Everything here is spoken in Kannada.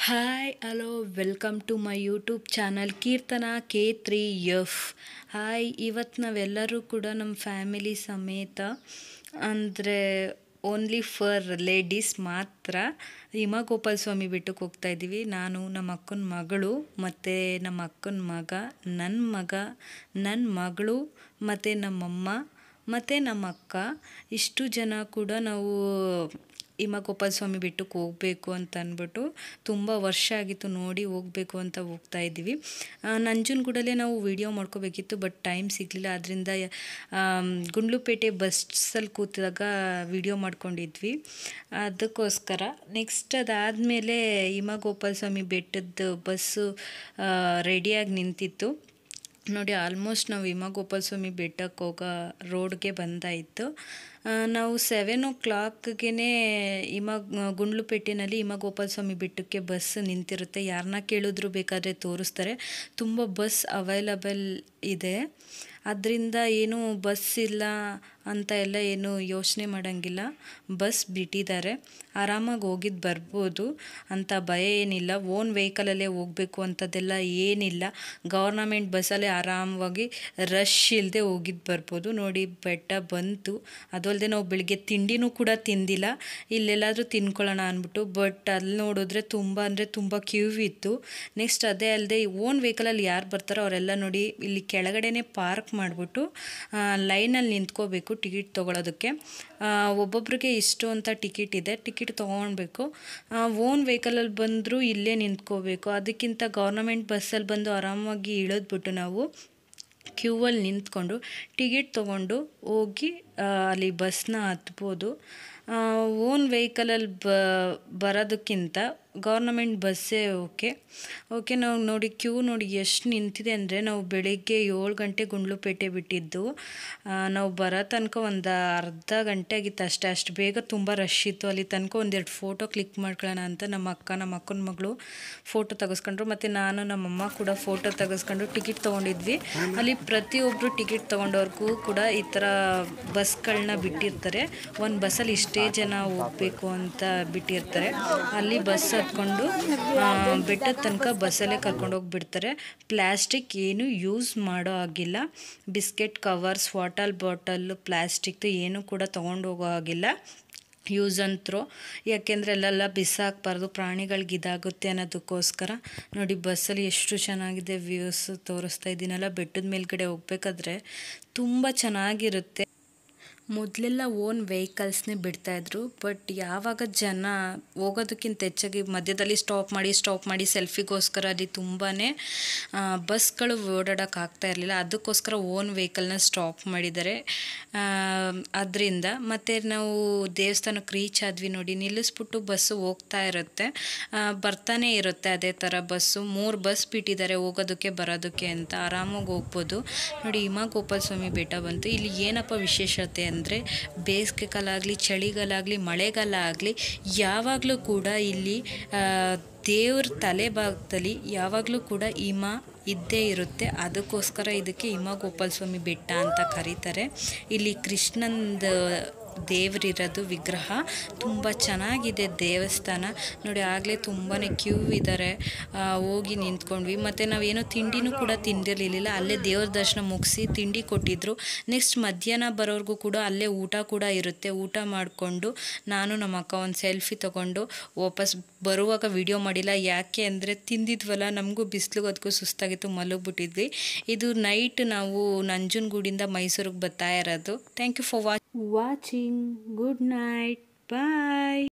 Hi hello welcome to my YouTube channel Keerthana K3F. Hi, ಇವತ್ತು ನಾವೆಲ್ಲರೂ ಕೂಡ ನಮ್ಮ ಫ್ಯಾಮಿಲಿ ಸಮೇತ ಅಂದರೆ ಓನ್ಲಿ ಫಾರ್ ಲೇಡೀಸ್ ಮಾತ್ರ ಹಿಮಗೋಪಾಲ ಸ್ವಾಮಿ ಬೆಟ್ಟಕ್ಕೆ ಹೋಗ್ತಾ ಇದ್ದೀವಿ. ನಾನು, ನಮ್ಮ ಅಕ್ಕನ ಮಗಳು ಮತ್ತು ನಮ್ಮ ಅಕ್ಕನ ಮಗ, ನನ್ನ ಮಗಳು ಮತ್ತು ನಮ್ಮಮ್ಮ ಮತ್ತು ನಮ್ಮ ಅಕ್ಕ, ಇಷ್ಟು ಜನ ಕೂಡ ನಾವು ಹಿಮಗೋಪಾಲ ಸ್ವಾಮಿ ಬೆಟ್ಟಕ್ಕೆ ಹೋಗಬೇಕು ಅಂತ ಅಂದ್ಬಿಟ್ಟು ತುಂಬ ವರ್ಷ ಆಗಿತ್ತು ನೋಡಿ ಹೋಗಬೇಕು ಅಂತ ಹೋಗ್ತಾ ಇದ್ದೀವಿ. ನಂಜನಗೂಡಲ್ಲೇ ನಾವು ವಿಡಿಯೋ ಮಾಡ್ಕೋಬೇಕಿತ್ತು, ಬಟ್ ಟೈಮ್ ಸಿಗಲಿಲ್ಲ. ಅದರಿಂದ ಗುಂಡ್ಲುಪೇಟೆ ಬಸ್ಸಲ್ಲಿ ಕೂತಿದಾಗ ವಿಡಿಯೋ ಮಾಡ್ಕೊಂಡಿದ್ವಿ. ಅದಕ್ಕೋಸ್ಕರ ನೆಕ್ಸ್ಟ್ ಅದಾದಮೇಲೆ ಹಿಮಗೋಪಾಲ ಸ್ವಾಮಿ ಬೆಟ್ಟದ ಬಸ್ಸು ರೆಡಿಯಾಗಿ ನಿಂತಿತ್ತು ನೋಡಿ. ಆಲ್ಮೋಸ್ಟ್ ನಾವು ಹಿಮಗೋಪಾಲ ಸ್ವಾಮಿ ಬೆಟ್ಟಕ್ಕೆ ಹೋಗೋ ರೋಡ್ಗೆ ಬಂದಾಯಿತು. ನಾವು 7 o'clockಗೆ ಗುಂಡ್ಲುಪೇಟೆನಲ್ಲಿ ಹಿಮಗೋಪಾಲ ಸ್ವಾಮಿ ಬೆಟ್ಟಕ್ಕೆ ಬಸ್ ನಿಂತಿರುತ್ತೆ. ಯಾರನ್ನ ಕೇಳಿದ್ರು ಬೇಕಾದರೆ ತೋರಿಸ್ತಾರೆ. ತುಂಬ ಬಸ್ ಅವೈಲಬಲ್ ಇದೆ. ಅದರಿಂದ ಏನು ಬಸ್ ಇಲ್ಲ ಅಂತ ಎಲ್ಲ ಏನು ಯೋಚನೆ ಮಾಡೋಂಗಿಲ್ಲ. ಬಸ್ ಬಿಟ್ಟಿದ್ದಾರೆ, ಆರಾಮಾಗಿ ಹೋಗಿದ್ದು ಬರ್ಬೋದು ಅಂತ ಭಯ ಏನಿಲ್ಲ. ಓನ್ ವೆಹಿಕಲಲ್ಲೇ ಹೋಗಬೇಕು ಅಂಥದ್ದೆಲ್ಲ ಏನಿಲ್ಲ. ಗೌರ್ನಮೆಂಟ್ ಬಸ್ಸಲ್ಲೇ ಆರಾಮವಾಗಿ ರಶ್ ಇಲ್ಲದೆ ಹೋಗಿದ್ದು ಬರ್ಬೋದು ನೋಡಿ. ಬೆಟ್ಟ ಬಂತು. ಅದು ಅಲ್ಲದೆ ನಾವು ಬೆಳಿಗ್ಗೆ ತಿಂಡಿನೂ ಕೂಡ ತಿಂದಿಲ್ಲ, ಇಲ್ಲೆಲ್ಲಾದರೂ ತಿನ್ಕೊಳ್ಳೋಣ ಅಂದ್ಬಿಟ್ಟು. ಬಟ್ ಅಲ್ಲಿ ನೋಡಿದ್ರೆ ತುಂಬ ಕ್ಯೂ ಇತ್ತು. ನೆಕ್ಸ್ಟ್ ಅದೇ ಅಲ್ಲದೆ ಓನ್ ವೆಹಿಕಲಲ್ಲಿ ಯಾರು ಬರ್ತಾರೋ ಅವರೆಲ್ಲ ನೋಡಿ ಇಲ್ಲಿ ಕೆಳಗಡೆನೇ ಪಾರ್ಕ್ ಮಾಡಿಬಿಟ್ಟು ಲೈನಲ್ಲಿ ನಿಂತ್ಕೋಬೇಕು ಟಿಕೆಟ್ ತೊಗೊಳೋದಕ್ಕೆ. ಒಬ್ಬೊಬ್ರಿಗೆ ಇಷ್ಟು ಅಂತ ಟಿಕೆಟ್ ಇದೆ, ಟಿಕೆಟ್ ತೊಗೊಳ್ಬೇಕು. ಓನ್ ವೆಹಿಕಲಲ್ಲಿ ಬಂದರೂ ಇಲ್ಲೇ ನಿಂತ್ಕೋಬೇಕು. ಅದಕ್ಕಿಂತ ಗೌರ್ನಮೆಂಟ್ ಬಸ್ಸಲ್ಲಿ ಬಂದು ಆರಾಮಾಗಿ ಇಳಿದ್ಬಿಟ್ಟು ನಾವು ಕ್ಯೂವಲ್ಲಿ ನಿಂತ್ಕೊಂಡು ಟಿಕೆಟ್ ತೊಗೊಂಡು ಹೋಗಿ ಅಲ್ಲಿ ಬಸ್ನ ಹತ್ಬೋದು. ಓನ್ ವೆಹಿಕಲಲ್ಲಿ ಬರೋದಕ್ಕಿಂತ ಗೌರ್ನಮೆಂಟ್ ಬಸ್ಸೇ ಓಕೆ. ನಾವು ನೋಡಿ ಕ್ಯೂ ನೋಡಿ ಎಷ್ಟು ನಿಂತಿದೆ ಅಂದರೆ, ನಾವು ಬೆಳಿಗ್ಗೆ 7 ಗಂಟೆ ಗುಂಡ್ಲುಪೇಟೆ ಬಿಟ್ಟಿದ್ದು, ನಾವು ಬರೋ ತನಕ ಒಂದು ಅರ್ಧ ಗಂಟೆ ಆಗಿತ್ತು ಅಷ್ಟೇ. ಅಷ್ಟು ಬೇಗ ತುಂಬ ರಶ್ ಇತ್ತು. ಅಲ್ಲಿ ತನಕ ಒಂದೆರಡು ಫೋಟೋ ಕ್ಲಿಕ್ ಮಾಡ್ಕೊಳ್ಳೋಣ ಅಂತ ನಮ್ಮ ಅಕ್ಕನ ಮಗಳು ಫೋಟೋ ತೆಗೆಸ್ಕೊಂಡ್ರು. ಮತ್ತು ನಾನು ನಮ್ಮಮ್ಮ ಕೂಡ ಫೋಟೋ ತೆಗೆಸ್ಕೊಂಡು ಟಿಕೆಟ್ ತೊಗೊಂಡಿದ್ವಿ. ಅಲ್ಲಿ ಪ್ರತಿಯೊಬ್ಬರು ಟಿಕೆಟ್ ತೊಗೊಂಡವ್ರಿಗೂ ಕೂಡ ಈ ಥರ ಬಸ್ಗಳನ್ನ ಬಿಟ್ಟಿರ್ತಾರೆ. ಒಂದು ಬಸ್ಸಲ್ಲಿ ಇಷ್ಟೇ ಜನ ಹೋಗಬೇಕು ಅಂತ ಬಿಟ್ಟಿರ್ತಾರೆ. ಅಲ್ಲಿ ಬಸ್ ಹತ್ಕೊಂಡು ಬೆಟ್ಟದ ತನಕ ಬಸ್ಸಲ್ಲೇ ಕರ್ಕೊಂಡೋಗಿಬಿಡ್ತಾರೆ. ಪ್ಲ್ಯಾಸ್ಟಿಕ್ ಏನು ಯೂಸ್ ಮಾಡೋ ಆಗಿಲ್ಲ. ಬಿಸ್ಕೆಟ್ ಕವರ್ಸ್, ವಾಟರ್ ಬಾಟಲ್, ಪ್ಲ್ಯಾಸ್ಟಿಕ್ದು ಏನೂ ಕೂಡ ತೊಗೊಂಡೋಗೋ ಆಗಿಲ್ಲ. ಯೂಸ್ ಆ್ಯಂಡ್ ಥ್ರೋ, ಯಾಕೆಂದರೆ ಅಲ್ಲೆಲ್ಲ ಬಿಸಾಕಬಾರ್ದು, ಪ್ರಾಣಿಗಳಿಗೆ ಇದಾಗುತ್ತೆ ಅನ್ನೋದಕ್ಕೋಸ್ಕರ. ನೋಡಿ ಬಸ್ಸಲ್ಲಿ ಎಷ್ಟು ಚೆನ್ನಾಗಿದೆ ವ್ಯೂಸ್ ತೋರಿಸ್ತಾ ಇದ್ದೀನಲ್ಲ. ಬೆಟ್ಟದ ಮೇಲ್ಗಡೆ ಹೋಗ್ಬೇಕಾದ್ರೆ ತುಂಬ ಚೆನ್ನಾಗಿರುತ್ತೆ. ಮೊದಲೆಲ್ಲ ಓನ್ ವೆಹಿಕಲ್ಸ್ನೇ ಬಿಡ್ತಾಯಿದ್ರು, ಬಟ್ ಯಾವಾಗ ಜನ ಹೋಗೋದಕ್ಕಿಂತ ಹೆಚ್ಚಾಗಿ ಮಧ್ಯದಲ್ಲಿ ಸ್ಟಾಪ್ ಮಾಡಿ ಸೆಲ್ಫಿಗೋಸ್ಕರ ಅಲ್ಲಿ ತುಂಬಾ ಬಸ್ಗಳು ಓಡಾಡೋಕ್ಕಾಗ್ತಾ ಇರಲಿಲ್ಲ. ಅದಕ್ಕೋಸ್ಕರ ಓನ್ ವೆಹಿಕಲ್ನ ಸ್ಟಾಪ್ ಮಾಡಿದ್ದಾರೆ. ಅದರಿಂದ ಮತ್ತು ನಾವು ದೇವಸ್ಥಾನಕ್ಕೆ ರೀಚ್ ಆದ್ವಿ ನೋಡಿ. ನಿಲ್ಲಿಸ್ಬಿಟ್ಟು ಬಸ್ಸು ಹೋಗ್ತಾ ಇರುತ್ತೆ, ಬರ್ತಾನೆ ಇರುತ್ತೆ ಅದೇ ಥರ ಬಸ್ಸು. 3 ಬಸ್ ಬಿಟ್ಟಿದ್ದಾರೆ ಹೋಗೋದಕ್ಕೆ ಬರೋದಕ್ಕೆ ಅಂತ. ಆರಾಮಾಗಿ ಹೋಗ್ಬೋದು ನೋಡಿ. ಹಿಮಗೋಪಾಲ ಸ್ವಾಮಿ ಬೆಟ್ಟ ಬಂತು. ಇಲ್ಲಿ ಏನಪ್ಪ ವಿಶೇಷತೆ ಅಂದರೆ, ಬೇಸಿಗೆಗಾಲಾಗಲಿ ಚಳಿಗಾಲಾಗಲಿ ಮಳೆಗಾಲ ಆಗಲಿ ಯಾವಾಗಲೂ ಕೂಡ ಇಲ್ಲಿ ದೇವ್ರ ತಲೆಭಾಗದಲ್ಲಿ ಯಾವಾಗಲೂ ಕೂಡ ಹಿಮ ಇದ್ದೇ ಇರುತ್ತೆ. ಅದಕ್ಕೋಸ್ಕರ ಇದಕ್ಕೆ ಹಿಮಗೋಪಾಲ ಸ್ವಾಮಿ ಬೆಟ್ಟ ಅಂತ ಕರೀತಾರೆ. ಇಲ್ಲಿ ಕೃಷ್ಣಂದು ದೇವರಿರೋದು ವಿಗ್ರಹ. ತುಂಬ ಚೆನ್ನಾಗಿದೆ ದೇವಸ್ಥಾನ ನೋಡಿ. ಆಗಲೇ ತುಂಬಾ ಕ್ಯೂ ಇದ್ದಾರೆ. ಹೋಗಿ ನಿಂತ್ಕೊಂಡ್ವಿ. ಮತ್ತು ನಾವೇನೋ ತಿಂಡಿನೂ ಕೂಡ ತಿಂದಿರಲಿಲ್ಲ. ಅಲ್ಲೇ ದೇವ್ರ ದರ್ಶನ ಮುಗಿಸಿ ತಿಂಡಿ ಕೊಟ್ಟಿದ್ದರು. ನೆಕ್ಸ್ಟ್ ಮಧ್ಯಾಹ್ನ ಬರೋರ್ಗೂ ಕೂಡ ಅಲ್ಲೇ ಊಟ ಕೂಡ ಇರುತ್ತೆ. ಊಟ ಮಾಡಿಕೊಂಡು ನಾನು ನಮ್ಮ ಅಕ್ಕ ಒಂದು ಸೆಲ್ಫಿ ತೊಗೊಂಡು ವಾಪಸ್ ಬರುವಾಗ ವಿಡಿಯೋ ಮಾಡಿಲ್ಲ. ಯಾಕೆ ಅಂದರೆ ತಿಂದಿದ್ವಲ್ಲ, ನಮಗೂ ಬಿಸಿಲಿಗೆ ಅದಕ್ಕೂ ಸುಸ್ತಾಗಿತ್ತು, ಮಲಗಿಬಿಟ್ಟಿದ್ವಿ. ಇದು ನೈಟ್ ನಾವು ನಂಜನಗೂಡಿಂದ ಮೈಸೂರಿಗೆ ಬರ್ತಾ ಇರೋದು. Thank you for watching. Good night, bye.